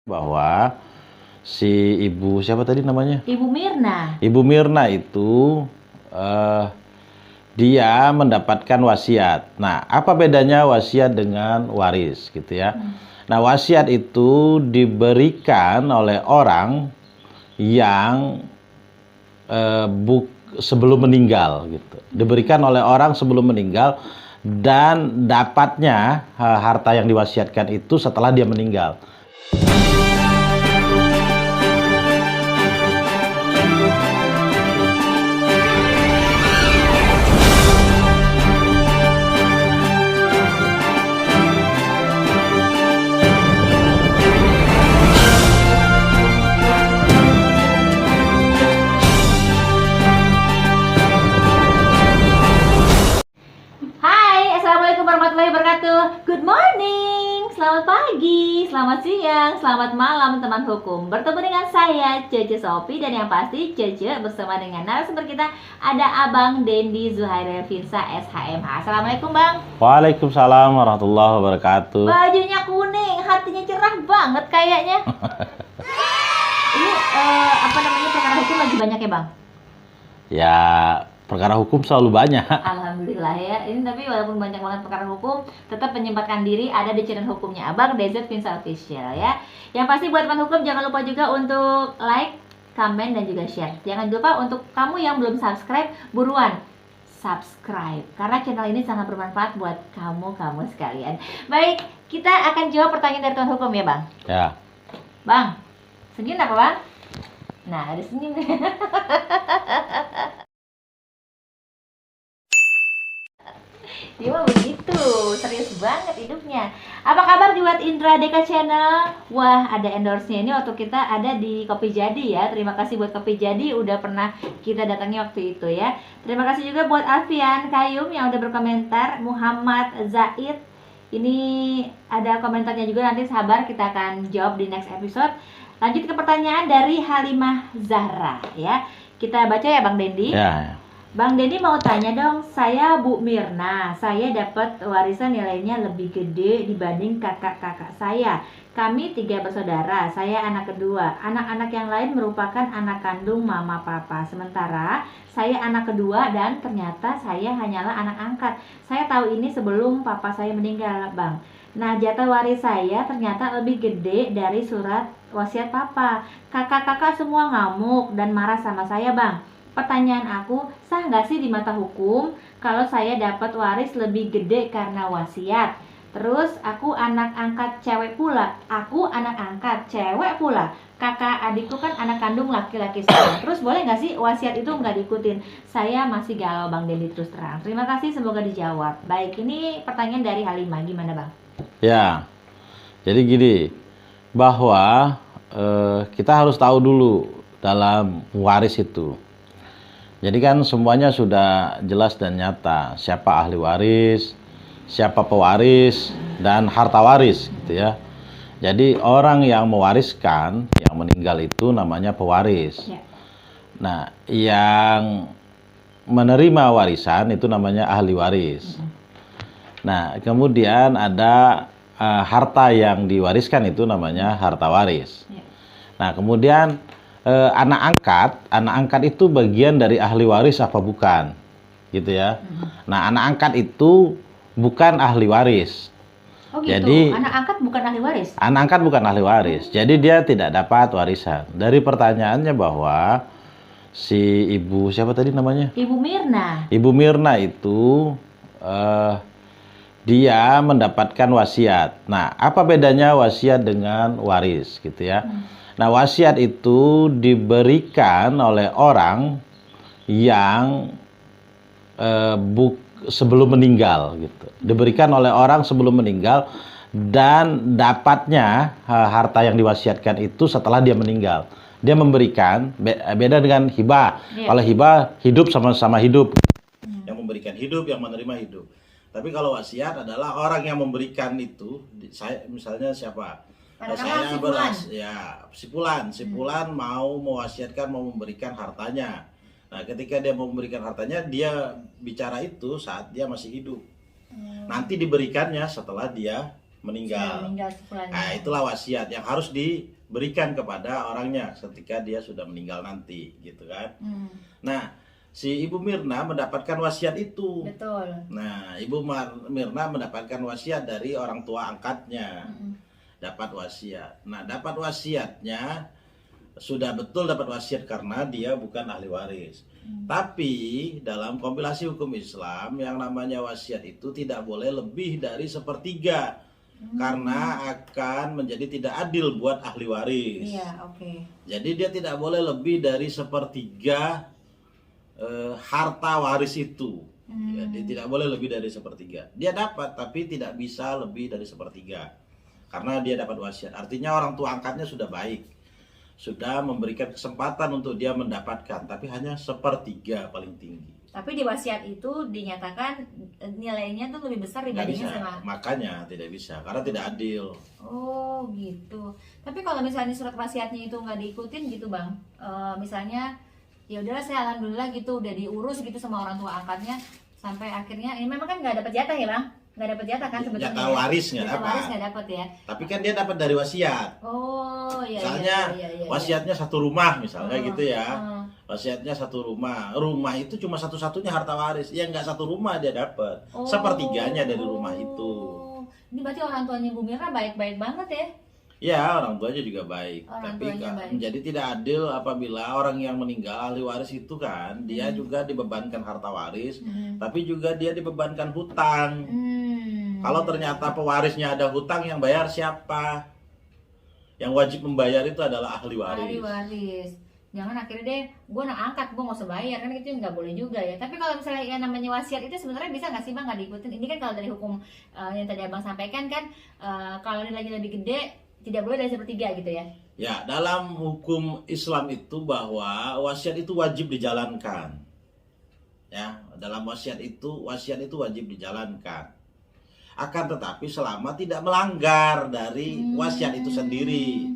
bahwa si ibu siapa tadi namanya? Ibu Mirna. Ibu Mirna itu dia mendapatkan wasiat. Nah, apa bedanya wasiat dengan waris gitu ya? Nah, wasiat itu diberikan oleh orang yang sebelum meninggal gitu. Diberikan oleh orang sebelum meninggal dan dapatnya harta yang diwasiatkan itu setelah dia meninggal. Assalamualaikum warahmatullahi wabarakatuh. Good morning, selamat pagi, selamat siang, selamat malam teman hukum. Bertemu dengan saya Cece Sophie dan yang pasti Cece bersama dengan narasumber kita ada Abang Dendi Zuhairil Finsa SHMH. Assalamualaikum Bang. Waalaikumsalam warahmatullahi wabarakatuh. Bajunya kuning, hatinya cerah banget kayaknya. Ini perkara hukum lagi banyak ya Bang? Ya, perkara hukum selalu banyak. Alhamdulillah ya. Ini tapi walaupun banyak banget perkara hukum, tetap menyempatkan diri ada di channel hukumnya Abang DZ Finsa Official ya. Yang pasti buat teman hukum jangan lupa juga untuk like, comment dan juga share. Jangan lupa untuk kamu yang belum subscribe, buruan subscribe karena channel ini sangat bermanfaat buat kamu sekalian. Baik, kita akan jawab pertanyaan dari teman hukum ya Bang. Ya. Bang, senyum apa Bang? Nah, ada senyum. Dia mah begitu, serius banget hidupnya. Apa kabar buat Indra Deka Channel? Wah, ada endorse-nya ini waktu kita ada di Kopi Jadi ya. Terima kasih buat Kopi Jadi udah pernah kita datangi waktu itu ya. Terima kasih juga buat Alfian Kayum yang udah berkomentar. Muhammad Zaid, ini ada komentarnya juga, nanti sabar kita akan jawab di next episode. Lanjut ke pertanyaan dari Halimah Zahra ya. Kita baca ya Bang Dendi. Ya. Bang Dendi mau tanya dong, saya Bu Mirna, saya dapat warisan nilainya lebih gede dibanding kakak-kakak saya. Kami 3 bersaudara, saya anak kedua. Anak-anak yang lain merupakan anak kandung mama papa. Sementara saya anak kedua dan ternyata saya hanyalah anak angkat. Saya tahu ini sebelum papa saya meninggal, Bang. Nah, jatah waris saya ternyata lebih gede dari surat wasiat papa. Kakak-kakak semua ngamuk dan marah sama saya, Bang. Pertanyaan aku, sah nggak sih di mata hukum kalau saya dapat waris lebih gede karena wasiat? Terus aku anak angkat cewek pula. Aku anak angkat cewek pula. Kakak adikku kan anak kandung laki-laki semua. Terus boleh nggak sih wasiat itu nggak diikutin? Saya masih galau Bang Dendi, terus terang. Terima kasih, semoga dijawab. Baik, ini pertanyaan dari Halimah. Gimana Bang? Ya. Jadi gini, bahwa kita harus tahu dulu dalam waris itu. Jadi kan semuanya sudah jelas dan nyata, siapa ahli waris, siapa pewaris, dan harta waris gitu ya. Jadi orang yang mewariskan, yang meninggal itu namanya pewaris. Ya. Nah, yang menerima warisan itu namanya ahli waris. Nah, kemudian ada harta yang diwariskan itu namanya harta waris. Ya. Nah, kemudian anak angkat itu bagian dari ahli waris apa bukan, gitu ya. Nah, anak angkat itu bukan ahli waris. Oh gitu. Jadi anak angkat bukan ahli waris. Anak angkat bukan ahli waris, jadi dia tidak dapat warisan. Dari pertanyaannya bahwa si ibu siapa tadi namanya? Ibu Mirna. Ibu Mirna itu dia mendapatkan wasiat. Nah, apa bedanya wasiat dengan waris, gitu ya? Nah, wasiat itu diberikan oleh orang yang sebelum meninggal gitu. Diberikan oleh orang sebelum meninggal dan dapatnya harta yang diwasiatkan itu setelah dia meninggal. Dia memberikan, beda dengan hibah. Yeah. Kalau hibah hidup sama-sama hidup. Yang memberikan hidup, yang menerima hidup. Tapi kalau wasiat adalah orang yang memberikan itu, saya misalnya siapa? Saya beras, ya si Fulan mau mewasiatkan, mau memberikan hartanya. Nah, ketika dia mau memberikan hartanya, dia bicara itu saat dia masih hidup. Nanti diberikannya setelah dia meninggal. Nah, itulah wasiat yang harus berikan kepada orangnya ketika dia sudah meninggal nanti, gitu kan. Nah, si Ibu Mirna mendapatkan wasiat itu. Betul. Nah, Mirna mendapatkan wasiat dari orang tua angkatnya. Dapat wasiat. Nah, dapat wasiatnya sudah betul dapat wasiat karena dia bukan ahli waris. Tapi dalam kompilasi hukum Islam yang namanya wasiat itu tidak boleh lebih dari sepertiga. Karena akan menjadi tidak adil buat ahli waris. Iya, oke. Jadi dia tidak boleh lebih dari sepertiga harta waris itu. Jadi tidak boleh lebih dari sepertiga. Dia dapat tapi tidak bisa lebih dari sepertiga. Karena dia dapat wasiat. Artinya orang tua angkatnya sudah baik. Sudah memberikan kesempatan untuk dia mendapatkan, tapi hanya sepertiga paling tinggi. Tapi di wasiat itu dinyatakan nilainya tuh lebih besar dibandingin sama. Makanya tidak bisa, karena tidak adil. Oh gitu. Tapi kalau misalnya surat wasiatnya itu nggak diikutin gitu bang, misalnya ya udahlah saya alhamdulillah gitu udah diurus gitu sama orang tua angkatnya sampai akhirnya ini memang kan nggak dapat jatah ya bang, nggak dapat jatah kan sebetulnya. Jatah waris nggak dapat. Waris nggak dapat ya. Tapi kan dia dapat dari wasiat. Oh iya. Misalnya iya. wasiatnya satu rumah misalnya gitu ya. Wasiatnya satu rumah. Rumah itu cuma satu-satunya harta waris. Ya nggak satu rumah dia dapat. Sepertiganya dari rumah itu. Ini berarti orang tuanya Bu Mirna baik-baik banget ya? Ya, orang tuanya juga baik. Orang Tapi tuanya baik. menjadi tidak adil apabila orang yang meninggal ahli waris itu kan dia juga dibebankan harta waris, tapi juga dia dibebankan hutang. Kalau ternyata pewarisnya ada hutang, yang bayar siapa? Yang wajib membayar itu adalah ahli waris. Ahli waris. Jangan akhirnya deh, gue anak angkat, gue nggak usah bayar, kan itu nggak boleh juga ya. Tapi kalau misalnya yang namanya wasiat itu sebenarnya bisa nggak sih bang nggak diikutin? Ini kan kalau dari hukum yang tadi abang sampaikan kan, kalau nilainya lebih gede tidak boleh dari sepertiga gitu ya? Ya, dalam hukum Islam itu bahwa wasiat itu wajib dijalankan. Ya, dalam wasiat itu wajib dijalankan. Akan tetapi selama tidak melanggar dari wasiat itu sendiri.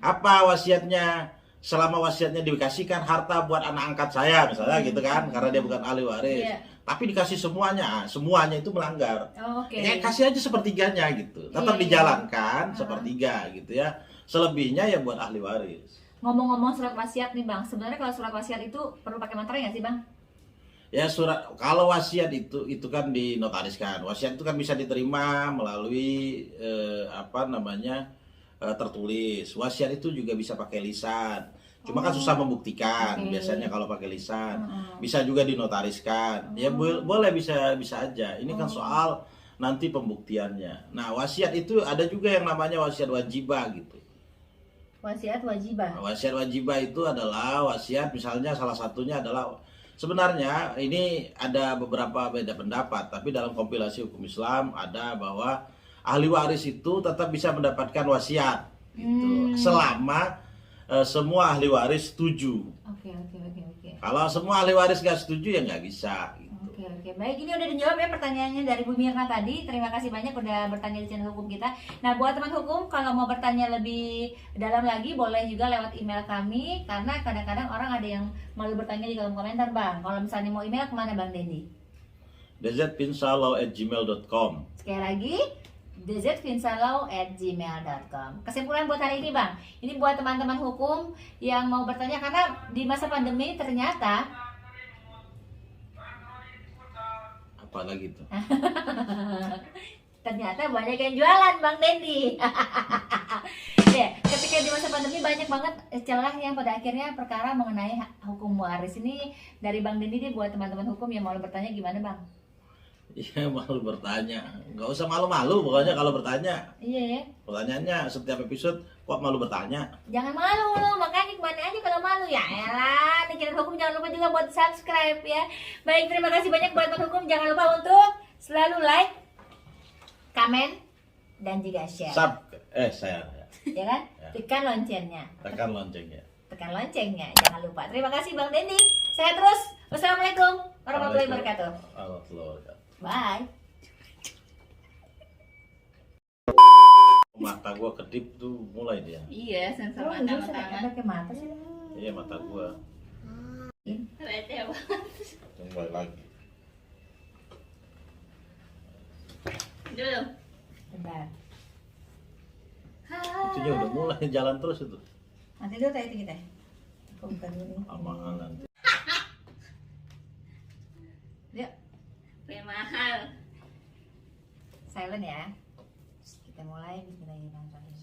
Apa wasiatnya? Selama wasiatnya dikasihkan harta buat anak angkat saya misalnya gitu kan, karena dia bukan ahli waris. Tapi dikasih semuanya itu melanggar. Ya kasih aja sepertiganya gitu. Tetap dijalankan sepertiga gitu ya. Selebihnya ya buat ahli waris. Ngomong-ngomong surat wasiat nih bang, sebenarnya kalau surat wasiat itu perlu pakai materai nggak sih bang? Ya kalau wasiat itu kan dinotariskan. Wasiat itu kan bisa diterima melalui tertulis. Wasiat itu juga bisa pakai lisan. Cuma kan susah membuktikan biasanya kalau pakai lisan. Bisa juga dinotariskan. Ya boleh bisa aja. Ini kan soal nanti pembuktiannya. Nah, wasiat itu ada juga yang namanya wasiat wajibah gitu. Wasiat wajibah. Wasiat wajibah itu adalah wasiat, misalnya salah satunya adalah, sebenarnya ini ada beberapa beda pendapat, tapi dalam kompilasi hukum Islam ada bahwa ahli waris itu tetap bisa mendapatkan wasiat gitu, selama semua ahli waris setuju. Oke. Kalau semua ahli waris nggak setuju ya nggak bisa gitu. Oke. Baik, ini udah dijawab ya pertanyaannya dari Bu Mirna tadi. Terima kasih banyak udah bertanya di channel hukum kita. Nah, buat teman hukum kalau mau bertanya lebih dalam lagi boleh juga lewat email kami, karena kadang-kadang orang ada yang malu bertanya di kolom komentar bang. Kalau misalnya mau email kemana bang Dendi? dzfinsalau@gmail.com. Sekali lagi dzfinsalau@gmail.com. Kesimpulan buat hari ini bang, ini buat teman-teman hukum yang mau bertanya, karena di masa pandemi ternyata apa lagi tuh? Ternyata banyak yang jualan bang Dendi. Ya, ketika di masa pandemi banyak banget celah yang pada akhirnya perkara mengenai hukum waris. Ini dari bang Dendi nih buat teman-teman hukum yang mau bertanya, gimana bang? Iya, malu bertanya. Nggak usah malu-malu pokoknya kalau bertanya. Iya ya. Pertanyaannya setiap episode, kok malu bertanya? Jangan malu loh, makanya kemana aja kalau malu. Ya elah, di channel hukum jangan lupa juga buat subscribe ya. Baik, terima kasih banyak buat teman hukum. Jangan lupa untuk selalu like, komen, dan juga share. Share. Ya kan? Tekan loncengnya. Tekan loncengnya. Tekan loncengnya, jangan lupa. Terima kasih bang Dendi. Sehat terus. Wassalamualaikum warahmatullahi wabarakatuh. Bye. Mata gua kedip tuh mulai dia. Iya, sensor mata ada ke mata sih. Iya, mata gua. Receh banget. Mulai lagi. Dulu. Bentar. Itunya udah mulai jalan terus itu. Nanti dulu tadi kita. Aku buka dulu nih. Mahal nanti. Yuk. Mahal. Silent ya. Kita mulai bismillahirrahmanirrahim.